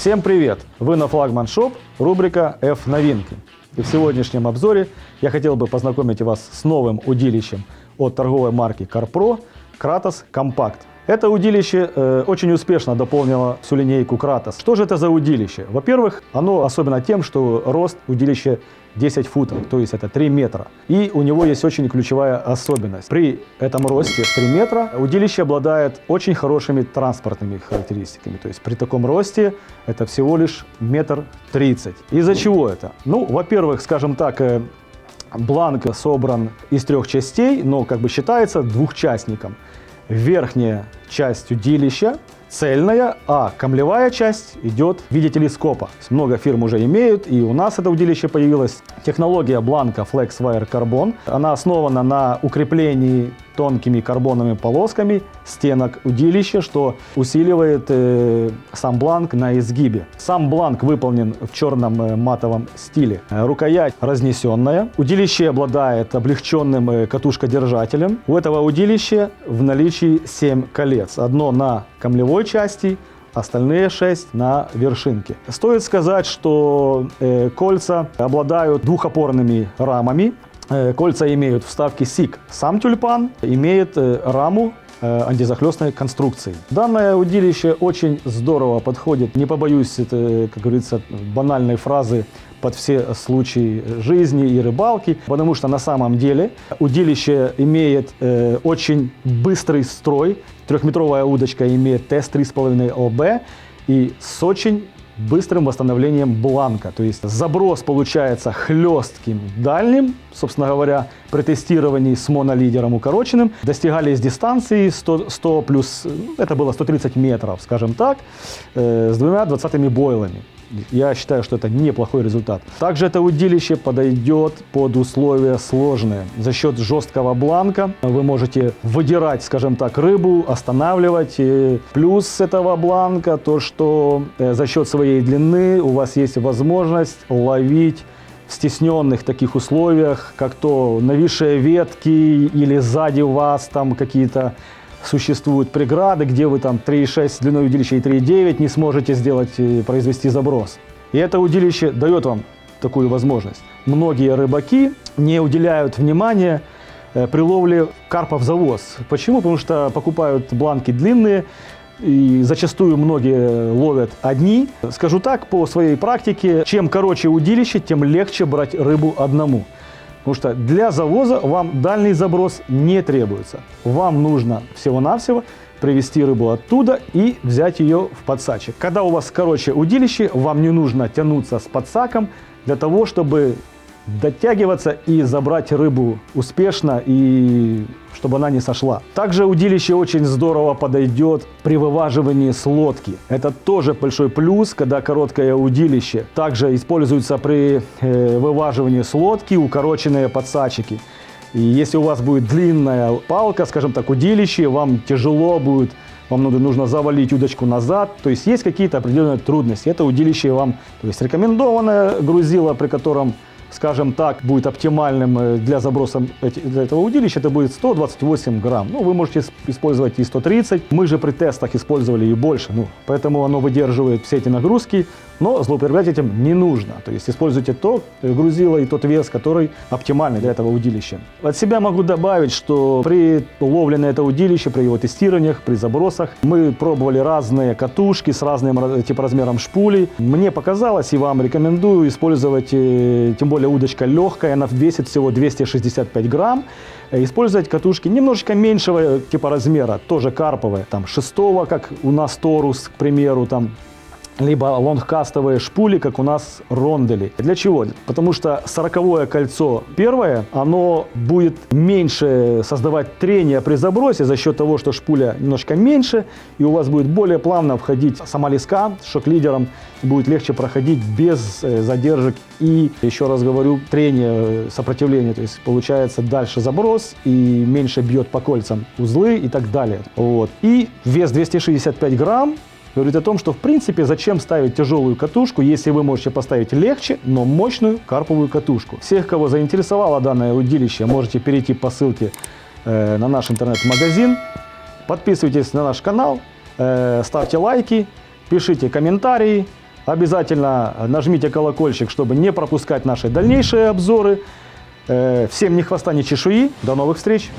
Всем привет! Вы на Flagman Shop, рубрика F-новинки. И в сегодняшнем обзоре я хотел бы познакомить вас с новым удилищем от торговой марки CarPro Kratos Compact. Это удилище очень успешно дополнило всю линейку Kratos. Что же это за удилище? Во-первых, оно особенно тем, что рост удилища 10 футов, то есть это 3 метра. И у него есть очень ключевая особенность. При этом росте в 3 метра удилище обладает очень хорошими транспортными характеристиками. То есть при таком росте это всего лишь 1,30 м. Из-за чего это? Ну, во-первых, скажем так, бланк собран из 3 частей, но как бы считается двухчастником. Верхняя часть удилища цельная, а камлевая часть идет в виде телескопа. Много фирм уже имеют, и у нас это удилище появилось. Технология бланка FlexWire Carbon. Она основана на укреплении тонкими карбоновыми полосками стенок удилища, что усиливает сам бланк на изгибе. Сам бланк выполнен в черном матовом стиле. Рукоять разнесенная. Удилище обладает облегченным катушкодержателем. У этого удилища в наличии 7 колец. Одно на камлевой части, остальные 6 на вершинке. Стоит сказать, что кольца обладают двухопорными рамами. Кольца имеют вставки СИК. Сам тюльпан имеет раму антизахлестной конструкции. Данное удилище очень здорово подходит, не побоюсь, это, как говорится, банальной фразы, под все случаи жизни и рыбалки, потому что на самом деле удилище имеет очень быстрый строй. 3-метровая удочка имеет Т3,5 ОБ и с очень быстрым восстановлением бланка. То есть заброс получается хлестким, дальним. Собственно говоря, при тестировании с монолидером укороченным достигались дистанции 100 плюс, это было 130 метров, скажем так, с 2 20-ми бойлами. Я считаю, что это неплохой результат. Также это удилище подойдет под условия сложные. За счет жесткого бланка вы можете выдирать, скажем так, рыбу, останавливать. И плюс этого бланка то, что за счет своей длины у вас есть возможность ловить в стесненных таких условиях, как то нависшие ветки или сзади у вас там какие-то существуют преграды, где вы там 3,6 длиной удилища и 3,9 не сможете сделать, произвести заброс. И это удилище дает вам такую возможность. Многие рыбаки не уделяют внимания при ловле карпа в завоз. Почему? Потому что покупают бланки длинные, и зачастую многие ловят одни. Скажу так, по своей практике, чем короче удилище, тем легче брать рыбу одному. Потому что для завоза вам дальний заброс не требуется. Вам нужно всего-навсего привести рыбу оттуда и взять ее в подсачек. Когда у вас короче удилище, вам не нужно тянуться с подсаком для того, чтобы дотягиваться и забрать рыбу успешно и чтобы она не сошла. Также удилище очень здорово подойдет при вываживании с лодки. Это тоже большой плюс, когда короткое удилище. Также используется при вываживании с лодки укороченные подсачики. И если у вас будет длинная палка, скажем так, удилище, вам тяжело будет, вам нужно завалить удочку назад, то есть есть какие-то определенные трудности. Это удилище вам, то есть рекомендованное грузило, при котором, скажем так, будет оптимальным для заброса для этого удилища, это будет 128 грамм. Ну, вы можете использовать и 130. Мы же при тестах использовали и больше. Поэтому оно выдерживает все эти нагрузки, но злоупотреблять этим не нужно. То есть используйте то грузило и тот вес, который оптимальный для этого удилища. От себя могу добавить, что при ловле на это удилище, при его тестированиях, при забросах, мы пробовали разные катушки с разным размером шпулей. Мне показалось, и вам рекомендую использовать, тем более удочка легкая, она весит всего 265 грамм. Использовать катушки немножечко меньшего типа размера, тоже карповые, там 6-го, как у нас Торус, к примеру, там, либо лонгкастовые шпули, как у нас рондели. Для чего? Потому что 40-е кольцо первое, оно будет меньше создавать трение при забросе за счет того, что шпуля немножко меньше, и у вас будет более плавно входить сама леска с шок-лидером, будет легче проходить без задержек. И, еще раз говорю, трение, сопротивление, то есть получается дальше заброс и меньше бьет по кольцам узлы и так далее. Вот. И вес 265 грамм. Говорит о том, что в принципе зачем ставить тяжелую катушку, если вы можете поставить легче, но мощную карповую катушку. Всех, кого заинтересовало данное удилище, можете перейти по ссылке на наш интернет-магазин. Подписывайтесь на наш канал, ставьте лайки, пишите комментарии. Обязательно нажмите колокольчик, чтобы не пропускать наши дальнейшие обзоры. Всем ни хвоста, ни чешуи. До новых встреч!